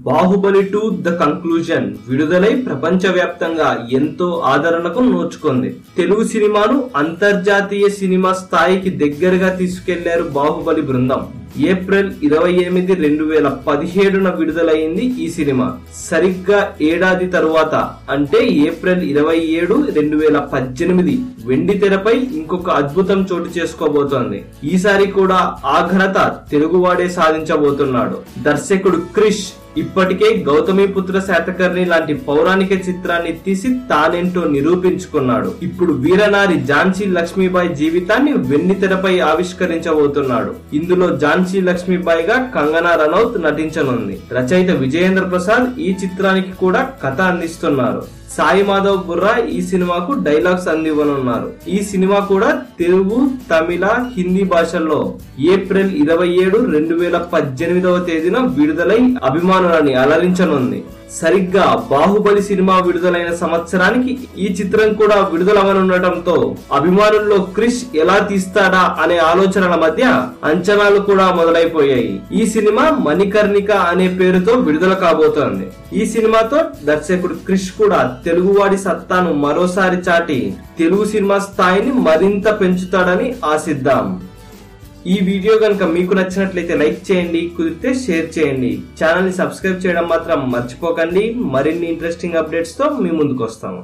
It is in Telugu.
బాహుబలి 2 ద కంక్లూజన్ విడుదలై ప్రపంచవ్యాప్తంగా ఎంతో ఆదరణకు నోచుకుంది. తెలుగు సినిమాను అంతర్జాతీయ సినిమా స్థాయికి దగ్గరగా తీసుకెళ్లారు బాహుబలి బృందం. ఏప్రిల్ 28, 2017న విడుదలైంది ఈ సినిమా. సరిగ్గా ఏడాది తరువాత అంటే ఏప్రిల్ 27, 2018 వెండి తెరపై ఇంకొక అద్భుతం చోటు చేసుకోబోతోంది. ఈసారి కూడా ఆ ఘనత తెలుగువాడే సాధించబోతున్నాడు. దర్శకుడు క్రిష్ ఇప్పటికే గౌతమిపుత్ర శాతకర్ణి లాంటి పౌరాణిక చిత్రాన్ని తీసి తానేంటో నిరూపించుకున్నాడు. ఇప్పుడు వీరనారి ఝాన్సీ లక్ష్మీబాయి జీవితాన్ని వెండితెరపై ఆవిష్కరించబోతున్నాడు. ఇందులో ఝాన్సీ లక్ష్మీబాయిగా కంగనా రనౌత్ నటించనుంది. రచయిత విజయేంద్ర ప్రసాద్ ఈ చిత్రానికి కూడా కథ అందిస్తున్నారు. సాయి మాధవ్ బుర్రా ఈ సినిమాకు డైలాగ్స్ అందివ్వనున్నారు. ఈ సినిమా కూడా తెలుగు, తమిళ, హిందీ భాషల్లో ఏప్రిల్ 27, 2018 విడుదలై అభిమానులని అలరించనుంది. సరిగ్గా బాహుబలి సినిమా విడుదలైన సంవత్సరానికి ఈ చిత్రం కూడా విడుదలవనుండటంతో అభిమానుల్లో క్రిష్ ఎలా తీస్తాడా అనే ఆలోచనల మధ్య అంచనాలు కూడా మొదలైపోయాయి. ఈ సినిమా మణికర్ణిక అనే పేరుతో విడుదల కాబోతోంది. ఈ సినిమాతో దర్శకుడు క్రిష్ కూడా తెలుగువాడి సత్తాను మరోసారి చాటి తెలుగు సినిమా స్థాయిని మరింత పెంచుతాడని ఆశిద్దాం. ఈ వీడియో కనుక మీకు నచ్చినట్లయితే లైక్ చేయండి, కుదిరితే షేర్ చేయండి. ఛానల్ ని సబ్స్క్రైబ్ చేయడం మాత్రం మర్చిపోకండి. మరిన్ని ఇంట్రెస్టింగ్ అప్డేట్స్ తో మీ ముందుకు వస్తాము.